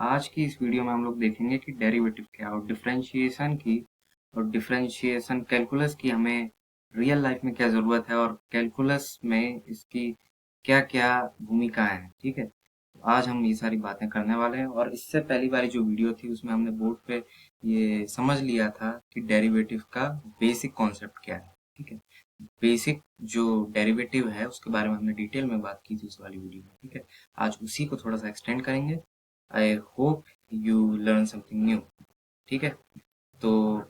आज की इस वीडियो में हम लोग देखेंगे कि डेरिवेटिव क्या है और डिफरेंशिएशन कैलकुलस की हमें रियल लाइफ में क्या ज़रूरत है और कैलकुलस में इसकी क्या-क्या भूमिकाएं हैं। ठीक है, तो आज हम ये सारी बातें करने वाले हैं और इससे पहली वाली जो वीडियो थी उसमें हमने बोर्ड पे ये समझ लिया था कि डेरिवेटिव का बेसिक कॉन्सेप्ट क्या है। ठीक है, बेसिक जो डेरिवेटिव है उसके बारे में हमने डिटेल में बात की थी उस वाली वीडियो में। ठीक है, आज उसी को थोड़ा सा एक्सटेंड करेंगे। I hope you learn something new. ठीक है, तो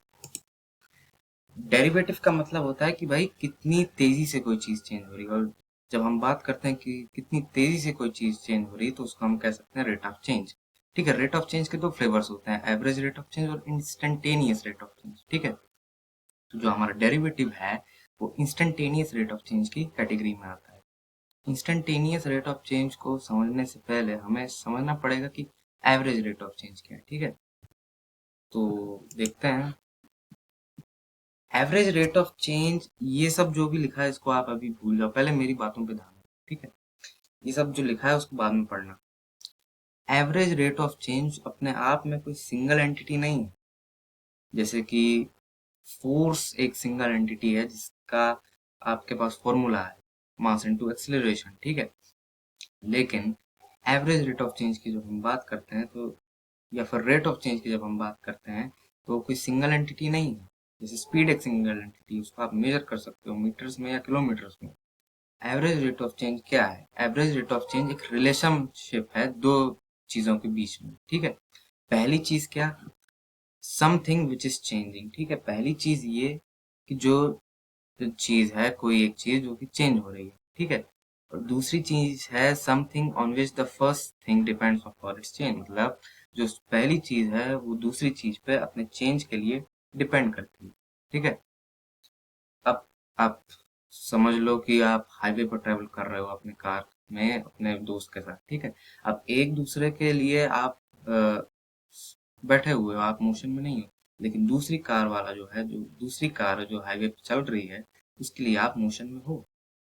डेरिवेटिव का मतलब होता है कि भाई कितनी तेजी से कोई चीज चेंज हो रही है। और जब हम बात करते हैं कि कितनी तेजी से कोई चीज चेंज हो रही है तो उसको हम कह सकते हैं रेट ऑफ चेंज। ठीक है, रेट ऑफ चेंज के दो फ्लेवर्स होते हैं, एवरेज रेट ऑफ चेंज और इंस्टेंटेनियस रेट ऑफ चेंज। ठीक है, तो जो हमारा डेरिवेटिव है वो इंस्टेंटेनियस रेट ऑफ चेंज की कैटेगरी में आता है। इंस्टेंटेनियस रेट ऑफ चेंज को समझने से पहले हमें समझना पड़ेगा कि एवरेज रेट ऑफ चेंज क्या है। ठीक है, तो देखते हैं एवरेज रेट ऑफ चेंज। ये सब जो भी लिखा है इसको आप अभी भूल जाओ, पहले मेरी बातों पे ध्यान दो। ठीक है, ये सब जो लिखा है उसको बाद में पढ़ना। एवरेज रेट ऑफ चेंज अपने आप में कोई सिंगल एंटिटी नहीं है। जैसे कि फोर्स एक सिंगल एंटिटी है जिसका आपके पास फॉर्मूला है, मास इनटू एक्सेलरेशन। ठीक है, लेकिन एवरेज रेट ऑफ चेंज की जब हम बात करते हैं तो या फिर रेट ऑफ चेंज की जब हम बात करते हैं तो कोई सिंगल एंटिटी नहीं है। जैसे स्पीड एक सिंगल एंटिटी, उसको आप मेजर कर सकते हो मीटर्स में या किलोमीटर्स में। एवरेज रेट ऑफ चेंज क्या है? एवरेज रेट ऑफ चेंज एक रिलेशनशिप है दो चीजों के बीच में। ठीक है, पहली चीज क्या? Something which is changing. ठीक है, पहली चीज ये कि जो चीज है, कोई एक चीज जो कि चेंज हो रही है। ठीक है, और दूसरी चीज है something on which the first thing depends for its change. मतलब जो पहली चीज है वो दूसरी चीज पे अपने चेंज के लिए डिपेंड करती है। ठीक है, अब आप समझ लो कि आप हाईवे पर ट्रेवल कर रहे हो अपने कार में अपने दोस्त के साथ। ठीक है, अब एक दूसरे के लिए आप बैठे हुए हो, आप मोशन में नहीं हो, लेकिन दूसरी कार वाला जो है, जो दूसरी कार जो हाईवे पे चल रही है उसके लिए आप मोशन में हो।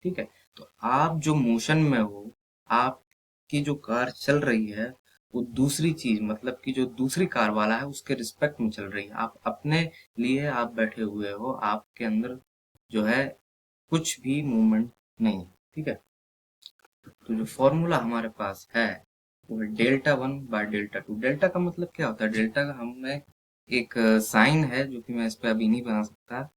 ठीक है, तो आप जो मोशन में हो, आपकी जो कार चल रही है वो दूसरी चीज मतलब कि जो दूसरी कार वाला है उसके रिस्पेक्ट में चल रही है। आप अपने लिए आप बैठे हुए हो, आपके अंदर जो है कुछ भी मूवमेंट नहीं है। ठीक है, तो जो फॉर्मूला हमारे पास है वो है delta one by delta two. Delta का मतलब क्या होता है? डेल्टा का हमें एक साइन है जो कि मैं इस पे अभी नहीं बना सकता।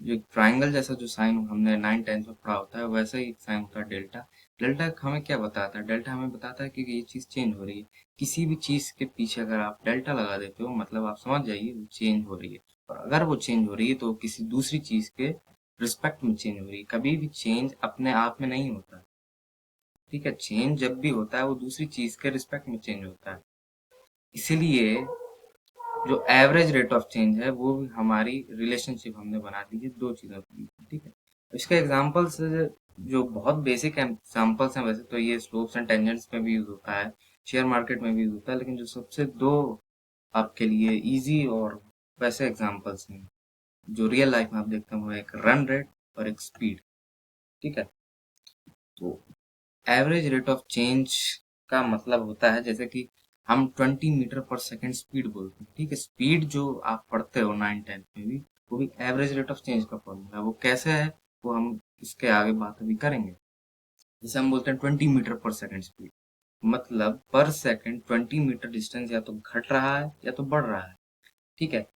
जो एक ट्राइंगल जैसा जो साइन हमने 9 10 में पढ़ा होता है वैसा ही साइन होता है डेल्टा। डेल्टा हमें क्या बताता है? डेल्टा हमें बताता है कि ये चीज चेंज हो रही है। किसी भी चीज के पीछे अगर आप डेल्टा लगा देते हो मतलब आप समझ जाइए वो चेंज हो रही है। और अगर वो चेंज हो रही है तो किसी दूसरी चीज के रिस्पेक्ट में चेंज हो रही है। कभी भी चेंज अपने आप में नहीं होता। ठीक है, चेंज जब भी होता है वो दूसरी चीज के रिस्पेक्ट में चेंज होता है। इसीलिए जो एवरेज रेट ऑफ चेंज है वो भी हमारी रिलेशनशिप हमने बना दी है दो चीजों के बीच में। ठीक है, इसके एग्जांपल्स जो बहुत बेसिक एग्जांपल्स हैं, वैसे तो ये स्लोप्स एंड टेंजेंट्स में भी यूज होता है, शेयर मार्केट में भी यूज होता है, लेकिन जो सबसे दो आपके लिए इजी और वैसे एग्जांपल्स हैं जो रियल लाइफ में आप देखते हैं वो एक रन रेट और एक स्पीड। ठीक है, तो एवरेज रेट ऑफ चेंज का मतलब होता है जैसे कि हम 20 मीटर पर सेकेंड स्पीड बोलते हैं। ठीक है, स्पीड जो आप पढ़ते हो 9 10 में भी वो भी एवरेज रेट ऑफ चेंज का फॉर्मूला है। वो कैसे है वो हम इसके आगे बात अभी करेंगे। जैसे हम बोलते हैं 20 मीटर पर सेकेंड स्पीड, मतलब पर सेकेंड 20 मीटर डिस्टेंस या तो घट रहा है या तो बढ़ रहा है। ठीक है,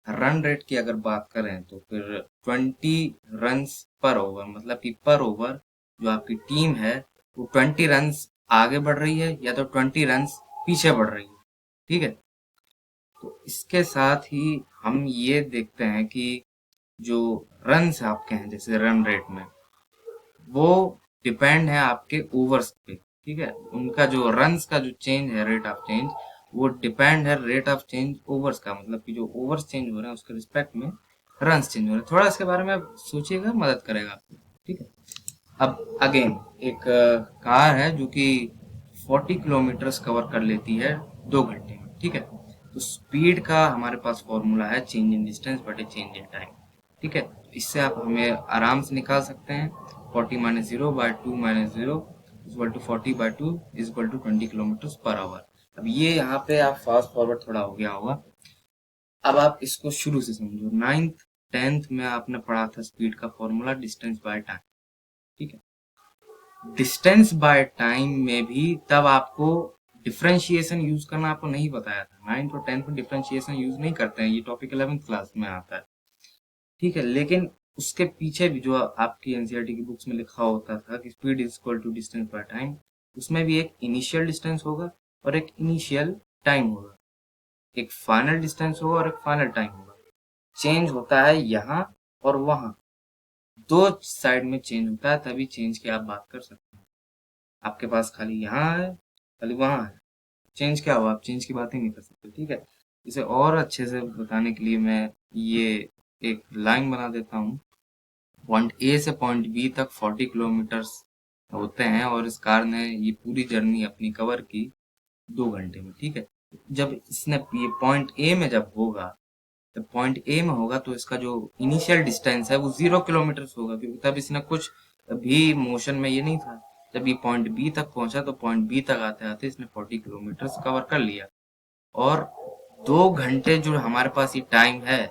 रन रेट की अगर बात करें तो फिर 20 रन्स पर ओवर, मतलब कि पर ओवर जो आपकी टीम है वो 20 रन्स आगे बढ़ रही है या तो 20 रन्स पीछे बढ़ रही है। ठीक है, तो इसके साथ ही हम ये देखते हैं कि जो रन्स आपके हैं जैसे रन रेट में वो डिपेंड है आपके ओवर्स पे। ठीक है, उनका जो रन्स का जो चेंज है रेट ऑफ चेंज वो डिपेंड है रेट ऑफ चेंज ओवर्स का, मतलब कि जो ओवर्स चेंज हो रहे हैं उसके रिस्पेक्ट में रन्स चेंज हो रहे हैं। थोड़ा इसके बारे में आप सोचिएगा, मदद करेगा आपको। ठीक है, अब अगेन एक कार है जो कि 40 किलोमीटर कवर कर लेती है 2 घंटे में। ठीक है, तो स्पीड का हमारे पास फॉर्मूला है चेंज इन डिस्टेंस बटे चेंज इन टाइम। ठीक है, इससे आप हमें आराम से निकाल सकते हैं 40 - 0 / 2 - 0 = 40/2 = 20 किलोमीटर पर आवर। अब ये यहाँ पे आप फास्ट फॉरवर्ड थोड़ा हो गया होगा। अब आप इसको शुरू से समझो। 9th 10th में आपने पढ़ा था स्पीड का फॉर्मूला डिस्टेंस बाय टाइम, ठीक है। डिस्टेंस बाय टाइम में भी तब आपको डिफरेंशिएशन यूज करना आपको नहीं बताया था। 9th और 10th में डिफरेंशिएशन यूज नहीं करते हैं, ये टॉपिक 11th क्लास में आता है, ठीक है। लेकिन उसके पीछे भी जो आपकी एनसीईआरटी की बुक्स में लिखा होता था कि speed is equal to distance by time, उसमें भी एक इनिशियल डिस्टेंस होगा और एक इनिशियल टाइम होगा, एक फाइनल डिस्टेंस होगा और एक फाइनल टाइम होगा। चेंज होता है यहाँ और वहां, दो साइड में चेंज होता है, तभी चेंज की आप बात कर सकते हैं। आपके पास खाली यहाँ है, खाली वहां है, चेंज क्या हुआ, आप चेंज की बात ही नहीं कर सकते, ठीक है। इसे और अच्छे से बताने के लिए मैं ये एक लाइन बना देता हूँ। पॉइंट ए से पॉइंट बी तक 40 किलोमीटर्स होते हैं और इस कार ने ये पूरी जर्नी अपनी कवर की 2 घंटे में, ठीक है। जब इसने ये पॉइंट ए में जब होगा, जब पॉइंट ए में होगा तो इसका जो इनिशियल डिस्टेंस है वो 0 किलोमीटर होगा, क्योंकि तब इसने कुछ भी मोशन में ये नहीं था। जब ये पॉइंट बी तक पहुंचा तो पॉइंट बी तक आते आते इसने 40 किलोमीटर कवर कर लिया। और 2 घंटे जो हमारे पास ये टाइम है,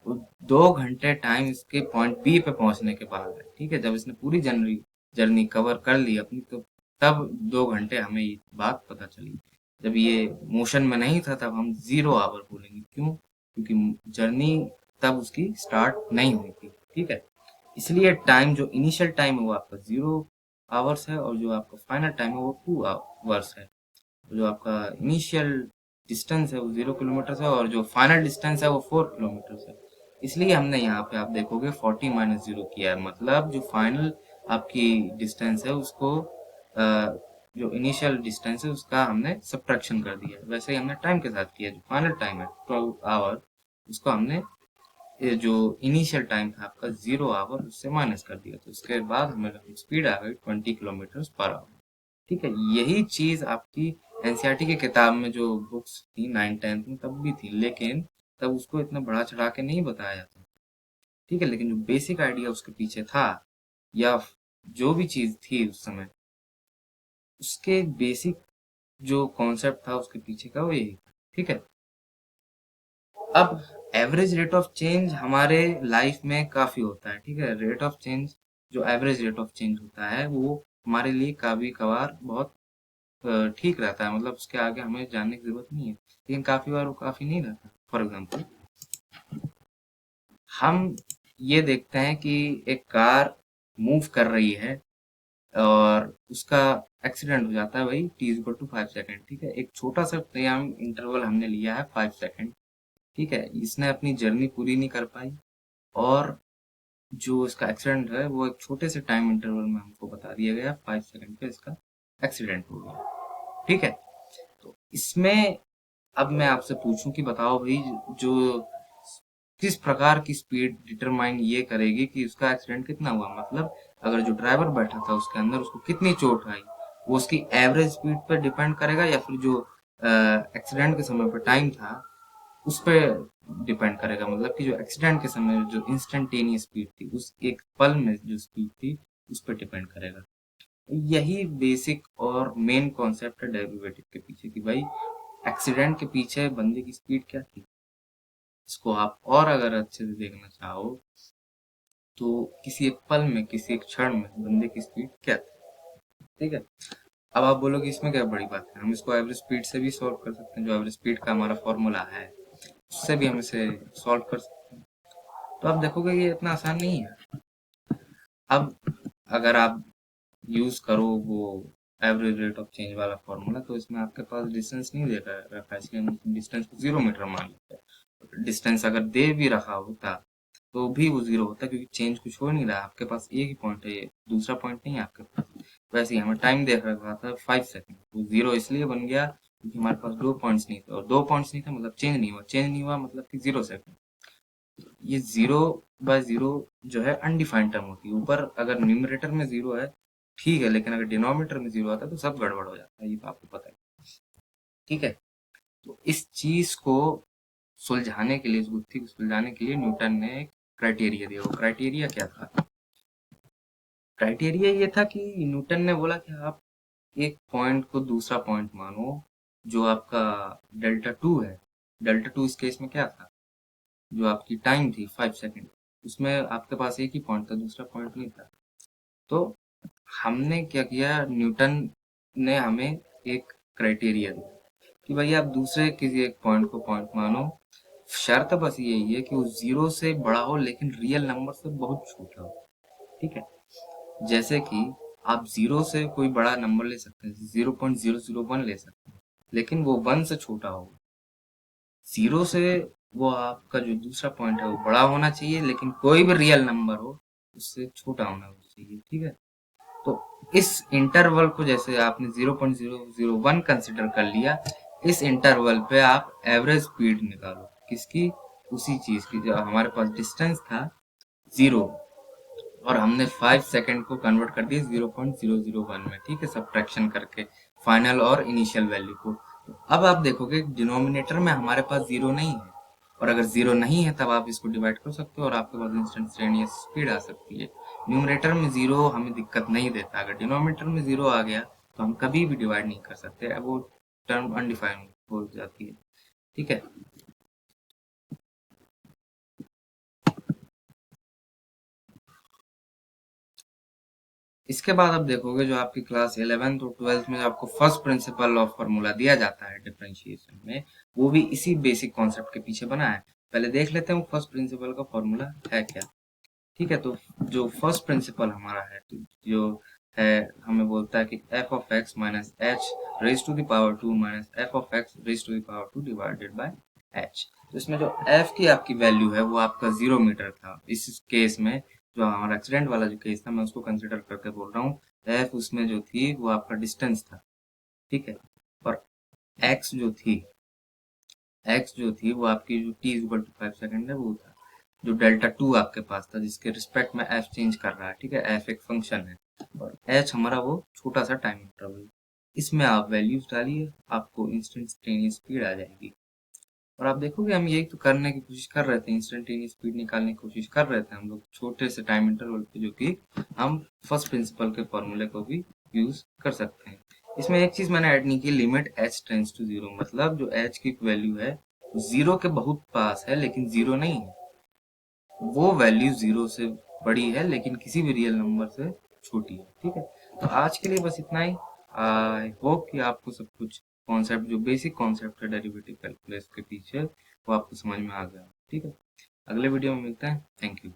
वो 2 घंटे टाइम इसके पॉइंट बी पे पहुंचने के बाद है, ठीक है। जब इसने पूरी जर्नी जर्नी कवर कर ली अपनी, तो तब 2 घंटे हमें ये बात पता चली। जब ये मोशन में नहीं था तब हम 0 आवर बोलेंगे, क्यों? क्योंकि जर्नी तब उसकी स्टार्ट नहीं हुई थी, ठीक है। इसलिए टाइम जो इनिशियल टाइम है वो आपका 0 आवर्स है और जो आपका फाइनल टाइम है वो 2 आवर्स है। जो आपका इनिशियल डिस्टेंस है वो 0 किलोमीटर है और जो फाइनल डिस्टेंस है वो 4 किलोमीटर है। इसलिए हमने यहाँ पे आप देखोगे 40 - 0 किया है, मतलब जो फाइनल आपकी डिस्टेंस है उसको जो इनिशियल डिस्टेंस है उसका हमने सब्ट्रैक्शन कर दिया है। वैसे ही हमने टाइम के साथ किया, जो फाइनल टाइम है 12 आवर, उसको हमने ये जो इनिशियल टाइम था आपका 0 आवर उससे माइनस कर दिया, तो उसके बाद हमें स्पीड आ गई 20 किलोमीटर पर आवर, ठीक है। यही चीज आपकी एनसीईआरटी की किताब में जो बुक्स थी 9th 10th में तब भी थी, लेकिन तब उसको इतना बढ़ा चढ़ा के नहीं बताया जाता, ठीक है। लेकिन जो बेसिक आइडिया उसके पीछे था, या जो भी चीज थी उस समय, उसके बेसिक जो कॉन्सेप्ट था उसके पीछे का वो यही था, ठीक है। अब एवरेज रेट ऑफ चेंज हमारे लाइफ में काफी होता है, ठीक है। रेट ऑफ चेंज, जो एवरेज रेट ऑफ चेंज होता है वो हमारे लिए कभी कभार बहुत ठीक रहता है, मतलब उसके आगे हमें जानने की जरूरत नहीं है, लेकिन काफी बार वो काफी नहीं रहता। फॉर एग्जाम्पल, हम ये देखते हैं कि एक कार मूव कर रही है और उसका एक्सीडेंट हो जाता है, वही t = 5 सेकेंड, ठीक है। एक छोटा सा टाइम इंटरवल हमने लिया है 5 सेकेंड, ठीक है। इसने अपनी जर्नी पूरी नहीं कर पाई और जो इसका एक्सीडेंट है वो एक छोटे से टाइम इंटरवल में हमको बता दिया गया, 5 सेकेंड पे इसका एक्सीडेंट हो गया, ठीक है। तो इसमें अब मैं आपसे पूछूं कि बताओ भाई, जो किस प्रकार की स्पीड डिटरमाइन ये करेगी कि उसका एक्सीडेंट कितना हुआ, मतलब अगर जो ड्राइवर बैठा था उसके अंदर उसको कितनी चोट आई, वो उसकी एवरेज स्पीड पर डिपेंड करेगा या फिर जो एक्सीडेंट के समय पर टाइम था उस पर डिपेंड करेगा। मतलब कि जो एक्सीडेंट के समय जो इंस्टेंटेनियस स्पीड थी, उस एक पल में जो स्पीड थी उस पर डिपेंड करेगा। यही बेसिक और मेन कॉन्सेप्ट है डेरिवेटिव के पीछे, कि भाई एक्सीडेंट के पीछे बंदे की स्पीड क्या थी। इसको आप और अगर अच्छे से देखना चाहो तो किसी एक पल में, किसी एक क्षण में बंदे की स्पीड क्या थी, ठीक है। अब आप बोलोगे इसमें क्या बड़ी बात है, हम इसको एवरेज स्पीड से भी सॉल्व कर सकते हैं, जो एवरेज स्पीड का हमारा फॉर्मूला है उससे भी हम इसे सॉल्व कर सकते हैं। तो आप देखोगे ये इतना आसान नहीं है। अब अगर आप यूज करो वो एवरेज रेट ऑफ चेंज वाला फॉर्मूला, तो इसमें आपके पास डिस्टेंस नहीं दे रखा है, इसलिए हम डिस्टेंस को 0 मीटर मान लेते हैं। डिस्टेंस अगर दे भी रखा होता तो भी वो 0 होता, क्योंकि चेंज कुछ हो नहीं रहा, आपके पास एक ही पॉइंट है, ये दूसरा पॉइंट नहीं है आपके पास। वैसे ही हमें टाइम देख रखा था 5 सेकेंड, वो 0 इसलिए बन गया क्योंकि हमारे पास 2 पॉइंट्स नहीं थे, और 2 पॉइंट्स नहीं थे मतलब चेंज नहीं हुआ, चेंज नहीं हुआ मतलब कि 0 सेकेंड। ये 0/0 जो है अनडिफाइंड टर्म होती है। ऊपर अगर न्यूमरेटर में 0 है ठीक है, लेकिन अगर डिनोमिनेटर में 0 आता है तो सब गड़बड़ हो जाता है, ये तो आपको पता है, ठीक है। तो इस चीज को सुलझाने के लिए, इस गुत्थी को सुलझाने के लिए न्यूटन ने एक क्राइटेरिया दिया। वो क्राइटेरिया क्या था? क्राइटेरिया ये था कि न्यूटन ने बोला कि आप एक पॉइंट को दूसरा पॉइंट मानो जो आपका डेल्टा टू है, डेल्टा टू इस केस में क्या था, जो आपकी टाइम थी 5 सेकेंड, उसमें आपके पास एक ही पॉइंट था, दूसरा पॉइंट नहीं था। तो हमने क्या किया, न्यूटन ने हमें एक क्राइटेरिया दिया कि भाई आप दूसरे किसी एक पॉइंट को पॉइंट मानो, शर्त बस यही है कि वो जीरो से बड़ा हो लेकिन रियल नंबर से बहुत छोटा हो। ठीक है, जैसे कि आप जीरो से कोई बड़ा नंबर ले सकते हैं, 0.001 ले सकते हैं, लेकिन वो वन से छोटा होगा। जीरो से वो आपका जो दूसरा पॉइंट है वो बड़ा होना चाहिए, लेकिन कोई भी रियल नंबर हो उससे छोटा होना चाहिए। ठीक है, तो इस इंटरवल को जैसे आपने 0.001 कंसिडर कर लिया, इस इंटरवल पे आप एवरेज स्पीड निकालो किसकी, उसी चीज की जो हमारे पास डिस्टेंस था जीरो, और हमने 5 सेकेंड को कन्वर्ट कर दिया 0.001 में। ठीक है, सब्ट्रैक्शन करके फाइनल और इनिशियल वैल्यू को। तो अब आप देखोगे डिनोमिनेटर में हमारे पास जीरो नहीं है, और अगर जीरो नहीं है तब आप इसको डिवाइड कर सकते हो और आपके पास इंस्टेंटेनियस स्पीड आ सकती है। न्यूमरेटर में जीरो हमें दिक्कत नहीं देता, अगर डिनोमिनेटर में जीरो आ गया तो हम कभी भी डिवाइड नहीं कर सकते, वो टर्म अनडिफाइंड हो जाती है। ठीक है, इसके बाद आप देखोगे जो आपकी क्लास 11th और 12th में आपको फर्स्ट प्रिंसिपल ऑफ फार्मूला दिया जाता है डिफरेंशिएशन में, वो भी इसी बेसिक कॉन्सेप्ट के पीछे बना है। पहले देख लेते हैं वो फर्स्ट प्रिंसिपल का फार्मूला है क्या। ठीक है, तो जो फर्स्ट प्रिंसिपल हमारा है, तो जो है हमें बोलता है कि f of x minus h raise to the power two minus f of x raise to the power two divided by h. तो इसमें जो एफ की आपकी वैल्यू है वो आपका 0 मीटर था इस केस में। जो हमारा एक्सीडेंट वाला जो केस था मैं उसको कंसिडर करके बोल रहा हूँ, एफ उसमें जो थी वो आपका डिस्टेंस था। ठीक है, और एक्स जो थी, एक्स जो थी वो आपकी जो टी इक्वल टू 5 सेकेंड है वो था, जो डेल्टा टू आपके पास था जिसके रिस्पेक्ट में एफ चेंज कर रहा है। ठीक है, एफ एक फंक्शन है और एच हमारा वो छोटा सा टाइम इंटरवल। इसमें आप वैल्यूज डालिए, आपको इंस्टेंटेनियस स्पीड आ जाएगी। और आप देखोगे हम यही तो करने की कोशिश कर रहे थे, इंस्टेंटेनियस स्पीड निकालने की कोशिश कर रहे थे हम लोग छोटे से टाइम इंटरवल पे, जो कि हम फर्स्ट प्रिंसिपल के फॉर्मूले को भी यूज कर सकते हैं। इसमें एक चीज मैंने ऐड नहीं की, limit h tends to zero, मतलब जो एच की वैल्यू है जीरो के बहुत पास है लेकिन जीरो नहीं है, वो वैल्यू जीरो से बड़ी है लेकिन किसी भी रियल नंबर से छोटी है। ठीक है, तो आज के लिए बस इतना ही। आई होप कि आपको सब कुछ कॉन्सेप्ट, जो बेसिक कॉन्सेप्ट है डेरिवेटिव कैलकुलस के पीछे, वो आपको समझ में आ गया। ठीक है, अगले वीडियो में मिलते हैं। Thank you.